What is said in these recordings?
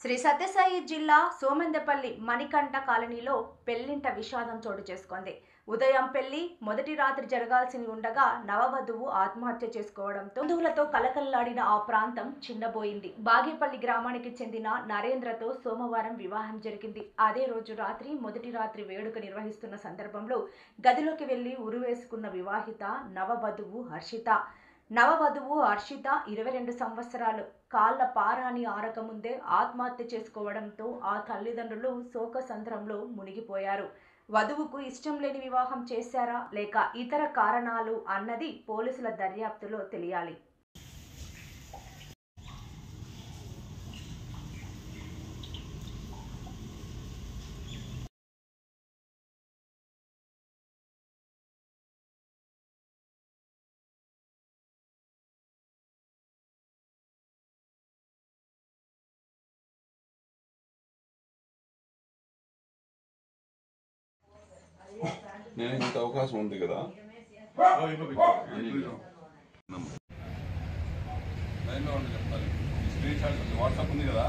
శ్రీ సత్యసాయి జిల్లా సోమందెపల్లి మణికంఠ కాలనీలో పెళ్లింట విషాదం చోటు చేసుకుంది. ఉదయం పెళ్లి మొదటి రాత్రి జరగాల్సి ఉండగా నవవధువు ఆత్మహత్య చేసుకోవడంతో బంధువులతో కలకల్లాడిన ఆ ప్రాంతం చిన్నబోయింది. బాగేపల్లి గ్రామానికి చెందిన నరేంద్రతో సోమవారం వివాహం జరిగింది. అదే రోజు రాత్రి మొదటి రాత్రి వేడుక నిర్వహిస్తున్న సందర్భంలో గదిలోకి వెళ్లి ఉరివేసుకున్న వివాహిత నవవధువు హర్షిత. 22 సంవత్సరాలు కాళ్ల పారాని ఆరకముందే ఆత్మహత్య చేసుకోవడంతో ఆ తల్లిదండ్రులు శోకసంద్రంలో మునిగిపోయారు. వధువుకు ఇష్టం లేని వివాహం చేశారా లేక ఇతర కారణాలు అన్నది పోలీసుల దర్యాప్తులో తెలియాలి. నేను ఇంత అవకాశం ఉంది కదా లైన్లో ఉండి చెప్తాను. స్క్రీన్ షాట్ వాట్సాప్ ఉంది కదా.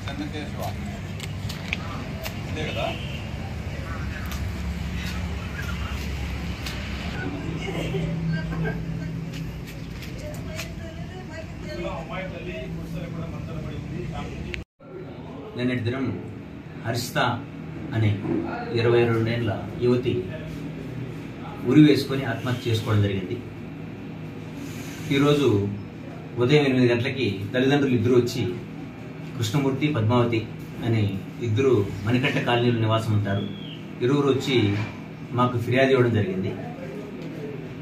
చెన్నకేశవ అంతే కదా. నిన్నటి దినం హర్షిత అనే 22 ఏళ్ల యువతి ఉరి వేసుకొని ఆత్మహత్య చేసుకోవడం జరిగింది. ఈరోజు ఉదయం 8 గంటలకి తల్లిదండ్రులు ఇద్దరు వచ్చి కృష్ణమూర్తి పద్మావతి అనే ఇద్దరు మణికంఠ కాలనీలో నివాసం ఉంటారు. ఇరువురు వచ్చి మాకు ఫిర్యాదు ఇవ్వడం జరిగింది.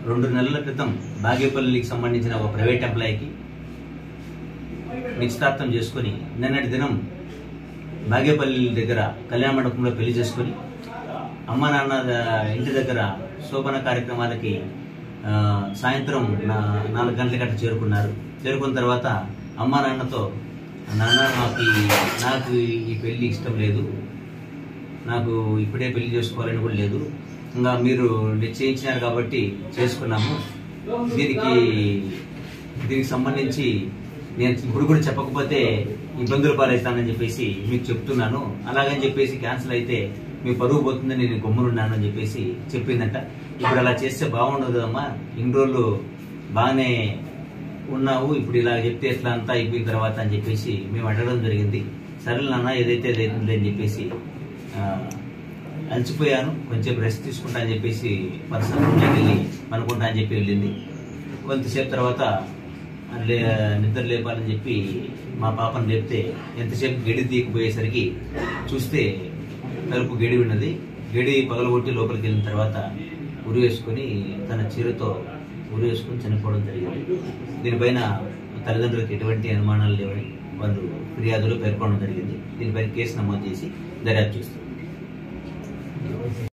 2 నెలల క్రితం బాగేపల్లికి సంబంధించిన ఒక ప్రైవేట్ ఎంప్లాయీకి నిశ్చితార్థం చేసుకుని నిన్నటి దినం బాగేపల్లి దగ్గర కళ్యాణ మండపంలో పెళ్లి చేసుకుని అమ్మ నాన్న ఇంటి దగ్గర శోభన కార్యక్రమాలకి సాయంత్రం 4 గంటల గంట చేరుకున్నారు. చేరుకున్న తర్వాత అమ్మ నాన్నతో, నాన్న నాకు ఈ పెళ్లి ఇష్టం లేదు, నాకు ఇప్పుడే పెళ్లి చేసుకోవాలని కూడా లేదు, ఇంకా మీరు నిశ్చయించినారు కాబట్టి చేసుకున్నాము, దీనికి సంబంధించి నేను ఇప్పుడు కూడా చెప్పకపోతే ఇబ్బందులు పాలవుతానని చెప్పేసి మీకు చెప్తున్నాను, అలాగని చెప్పేసి క్యాన్సిల్ అయితే మీ పరువు పోతుందని నేను గమ్మునున్నానని చెప్పేసి చెప్పిందంట. ఇప్పుడు అలా చేస్తే బాగుండదు కదమ్మా, ఇన్ని రోజులు బాగానే ఉన్నావు, ఇప్పుడు ఇలా చెప్తే ఎట్లా అంతా అయిపోయిన తర్వాత అని చెప్పేసి మేము అడగడం జరిగింది. సరే నాన్న ఏదైతే అదైతుంది అని చెప్పేసి అలసిపోయాను, కొంచెం రెస్ట్ తీసుకుంటా అని చెప్పేసి పర్సనల్ రూమ్లోకి వెళ్ళి పనుకుంటా అని చెప్పి వెళ్ళింది. కొంతసేపు తర్వాత నిద్ర లేపాలని చెప్పి మా పాపను లేపితే ఎంతసేపు గడి తీయకపోయేసరికి చూస్తే తలుపు గడి ఉన్నది. గడి పగలగొట్టి లోపలికి వెళ్ళిన తర్వాత ఉరి వేసుకొని తన చీరతో ఉరి వేసుకొని చనిపోవడం జరిగింది. దీనిపైన తల్లిదండ్రులకు ఎటువంటి అనుమానాలు లేవని వాళ్ళు ఫిర్యాదులో పేర్కొనడం జరిగింది. దీనిపైన కేసు నమోదు చేసి దర్యాప్తు చేస్తారు.